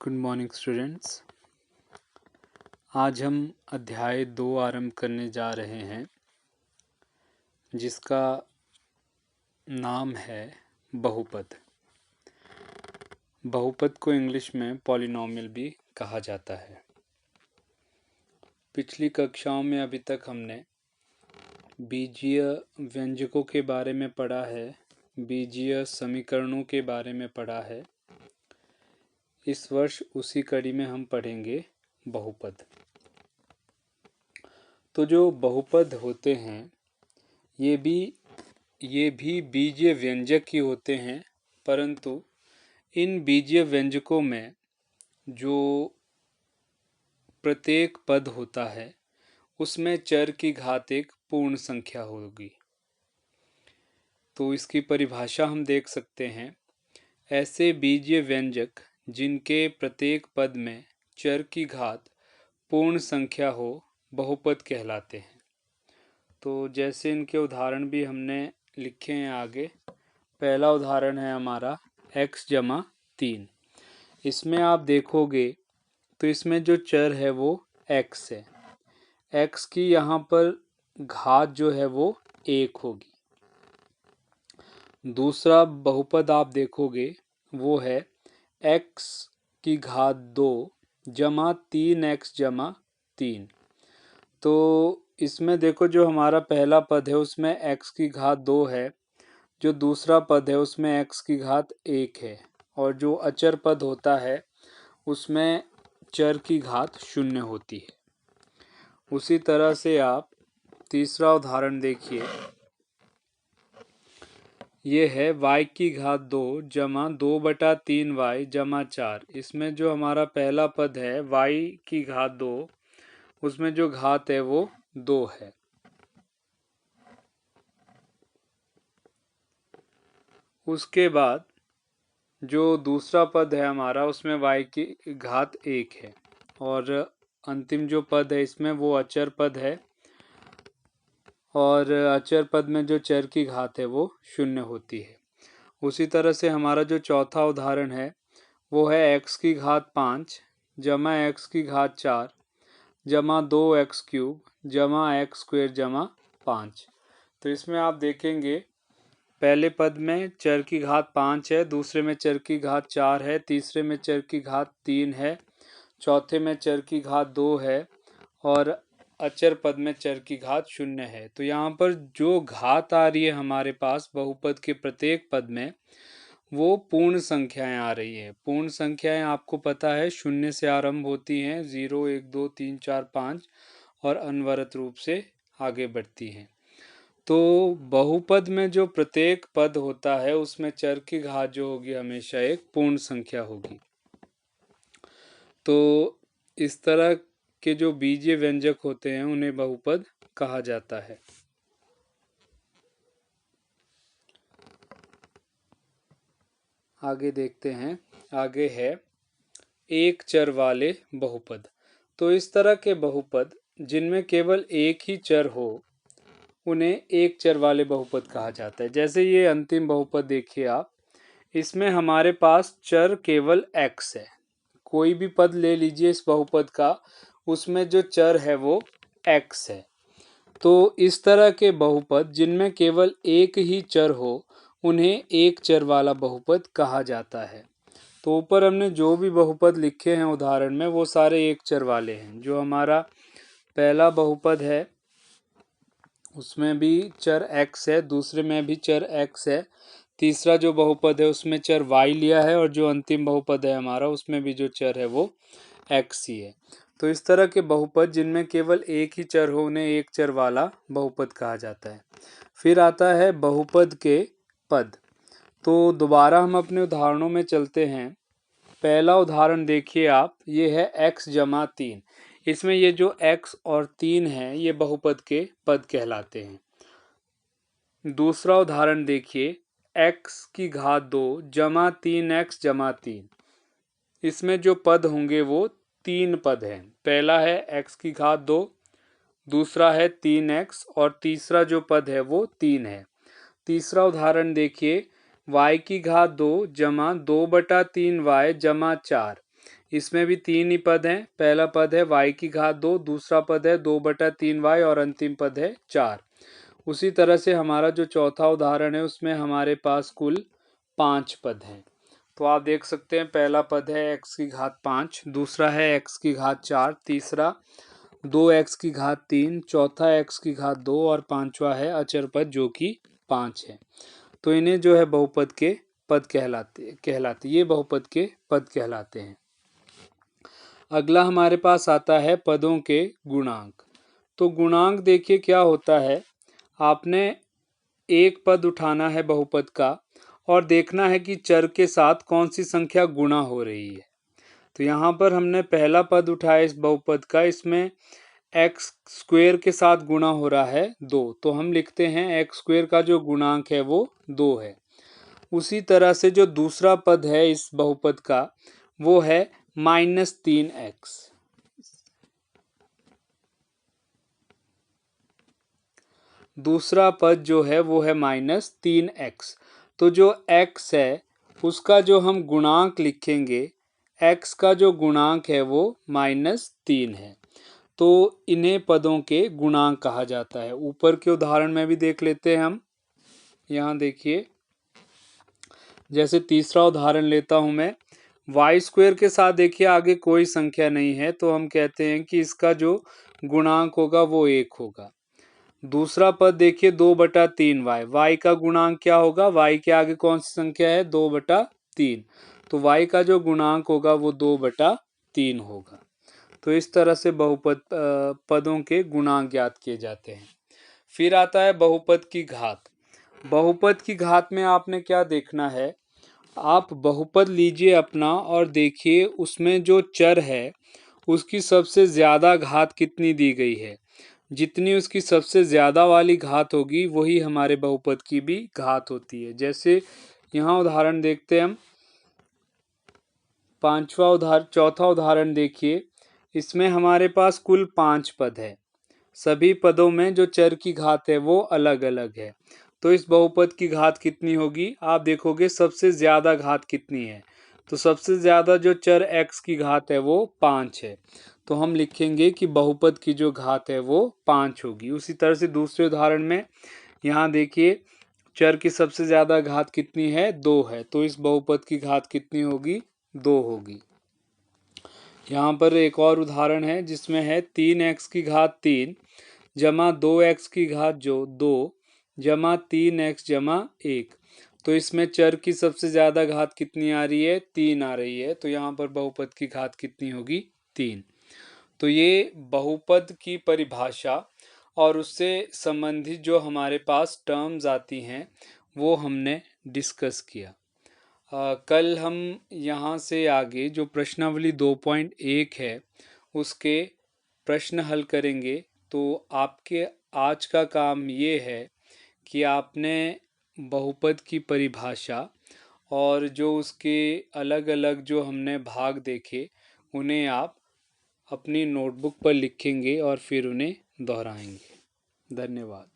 Good morning students. आज हम अध्याय 2 आरंभ करने जा रहे हैं जिसका नाम है बहुपद। बहुपद को इंग्लिश में पॉलिनोमियल भी कहा जाता है। पिछली कक्षाओं में अभी तक हमने बीजीय व्यंजकों के बारे में पढ़ा है, बीजीय समीकरणों के बारे में पढ़ा है। इस वर्ष उसी कड़ी में हम पढ़ेंगे बहुपद। तो जो बहुपद होते हैं ये भी बीजीय व्यंजक ही होते हैं, परंतु इन बीजीय व्यंजकों में जो प्रत्येक पद होता है उसमें चर की घात एक पूर्ण संख्या होगी। तो इसकी परिभाषा हम देख सकते हैं। ऐसे बीजीय व्यंजक जिनके प्रत्येक पद में चर की घात पूर्ण संख्या हो बहुपद कहलाते हैं। तो जैसे इनके उदाहरण भी हमने लिखे हैं आगे। पहला उदाहरण है हमारा x जमा 3। इसमें आप देखोगे तो इसमें जो चर है वो x है। x की यहाँ पर घात जो है वो 1 होगी। दूसरा बहुपद आप देखोगे वो है x की घात 2 जमा 3x जमा 3। तो इसमें देखो जो हमारा पहला पद है उसमें x की घात 2 है, जो दूसरा पद है उसमें x की घात 1 है, और जो अचर पद होता है उसमें चर की घात 0 होती है। उसी तरह से आप तीसरा उदाहरण देखिए। ये है y की घात 2 जमा 2/3y जमा 4। इसमें जो हमारा पहला पद है y की घात 2, उसमें जो घात है वो 2 है। उसके बाद जो दूसरा पद है हमारा उसमें y की घात 1 है, और अंतिम जो पद है इसमें वो अचर पद है, और अचर पद में जो चर की घात है वो 0 होती है। उसी तरह से हमारा जो चौथा उदाहरण है वो है x की घात 5 जमा x की घात 4 जमा 2x³ जमा x² जमा 5। तो इसमें आप देखेंगे पहले पद में चर की घात 5 है, दूसरे में चर की घात 4 है, तीसरे में चर की घात 3 है, चौथे में चर की घात 2 है, और अचर पद में चर की घात 0 है। तो यहाँ पर जो घात आ रही है हमारे पास बहुपद के प्रत्येक पद में वो पूर्ण संख्याएं आ रही है। पूर्ण संख्याएं आपको पता है 0 से आरंभ होती हैं, 0 1 2 3 4 5 और अनवरत रूप से आगे बढ़ती हैं। तो बहुपद में जो प्रत्येक पद होता है उसमें चर की घात जो होगी हमेशा एक पूर्ण संख्या होगी। तो इस तरह के जो बीजीय व्यंजक होते हैं उन्हें बहुपद कहा जाता है। आगे देखते हैं। आगे है एक चर वाले बहुपद। तो इस तरह के बहुपद जिनमें केवल एक ही चर हो उन्हें एक चर वाले बहुपद कहा जाता है। जैसे ये अंतिम बहुपद देखिए आप, इसमें हमारे पास चर केवल x है। कोई भी पद ले लीजिए इस बहुपद का, उसमें जो चर है वो x है। तो इस तरह के बहुपद जिनमें केवल एक ही चर हो उन्हें एक चर वाला बहुपद कहा जाता है। तो ऊपर हमने जो भी बहुपद लिखे हैं उदाहरण में वो सारे एक चर वाले हैं। जो हमारा पहला बहुपद है उसमें भी चर x है, दूसरे में भी चर x है, तीसरा जो बहुपद है उसमें चर y लिया है, और जो अंतिम बहुपद है हमारा उसमें भी जो चर है वो x ही है। तो इस तरह के बहुपद जिनमें केवल एक ही चर हो उन्हें एक चर वाला बहुपद कहा जाता है। फिर आता है बहुपद के पद। तो दोबारा हम अपने उदाहरणों में चलते हैं। पहला उदाहरण देखिए आप, ये है x जमा 3। इसमें ये जो x और 3 है ये बहुपद के पद कहलाते हैं। दूसरा उदाहरण देखिए, x की घात 2 जमा 3x जमा 3। इसमें जो पद होंगे वो 3 पद हैं। पहला है x की घात 2, दूसरा है 3x, और तीसरा जो पद है वो 3 है। तीसरा उदाहरण देखिए, y की घात 2 जमा 2/3y जमा 4। इसमें भी 3 ही पद हैं। पहला पद है y की घात 2, दूसरा पद है 2/3y और अंतिम पद है 4। उसी तरह से हमारा जो चौथा उदाहरण है उसमें हमारे पास कुल 5 पद हैं। तो आप देख सकते हैं पहला पद है x की घात 5, दूसरा है x की घात 4, तीसरा 2x की घात 3, चौथा x की घात 2 और पांचवा है अचर पद जो कि 5 है। तो इन्हें जो है बहुपद के पद कहलाते ये बहुपद के पद कहलाते हैं। अगला हमारे पास आता है पदों के गुणांक। तो गुणांक देखिए क्या होता है, आपने एक पद उठाना है बहुपद का और देखना है कि चर के साथ कौन सी संख्या गुणा हो रही है। तो यहाँ पर हमने पहला पद उठाया इस बहुपद का, इसमें एक्स स्क्वेयर के साथ गुणा हो रहा है 2, तो हम लिखते हैं एक्स स्क्वेयर का जो गुणांक है वो 2 है। उसी तरह से जो दूसरा पद है इस बहुपद का वो है -3x। दूसरा पद जो है वो है -3x। तो जो x है उसका जो हम गुणांक लिखेंगे, x का जो गुणांक है वो -3 है। तो इन्हें पदों के गुणांक कहा जाता है। ऊपर के उदाहरण में भी देख लेते हैं हम। यहाँ देखिए, जैसे तीसरा उदाहरण लेता हूं मैं, वाई स्क्वेयर के साथ देखिए आगे कोई संख्या नहीं है, तो हम कहते हैं कि इसका जो गुणांक होगा वो 1 होगा। दूसरा पद देखिए 2/3y, y का गुणांक क्या होगा, y के आगे कौन सी संख्या है 2/3, तो y का जो गुणांक होगा वो 2/3 होगा। तो इस तरह से बहुपद पदों के गुणांक ज्ञात किए जाते हैं। फिर आता है बहुपद की घात। बहुपद की घात में आपने क्या देखना है, आप बहुपद लीजिए अपना और देखिए उसमें जो चर है उसकी सबसे ज़्यादा घात कितनी दी गई है। जितनी उसकी सबसे ज़्यादा वाली घात होगी वही हमारे बहुपद की भी घात होती है। जैसे यहाँ उदाहरण देखते हैं हम, चौथा उदाहरण देखिए, इसमें हमारे पास कुल 5 पद है। सभी पदों में जो चर की घात है वो अलग अलग है। तो इस बहुपद की घात कितनी होगी, आप देखोगे सबसे ज्यादा घात कितनी है, तो सबसे ज्यादा जो चर x की घात है वो 5 है। तो हम लिखेंगे कि बहुपद की जो घात है वो 5 होगी। उसी तरह से दूसरे उदाहरण में यहाँ देखिए, चर की सबसे ज्यादा घात कितनी है 2 है, तो इस बहुपद की घात कितनी होगी 2 होगी। यहाँ पर एक और उदाहरण है जिसमें है 3x की घात 3 जमा 2x की घात जो 2 जमा 3x जमा 1। तो इसमें चर की सबसे ज्यादा घात कितनी आ रही है 3 आ रही है, तो यहाँ पर बहुपद की घात कितनी होगी 3। तो ये बहुपद की परिभाषा और उससे संबंधित जो हमारे पास टर्म्स आती हैं वो हमने डिस्कस किया। कल हम यहाँ से आगे जो प्रश्नावली 2.1 है उसके प्रश्न हल करेंगे। तो आपके आज का काम ये है कि आपने बहुपद की परिभाषा और जो उसके अलग अलग जो हमने भाग देखे उन्हें आप अपनी नोटबुक पर लिखेंगे और फिर उन्हें दोहराएंगे। धन्यवाद।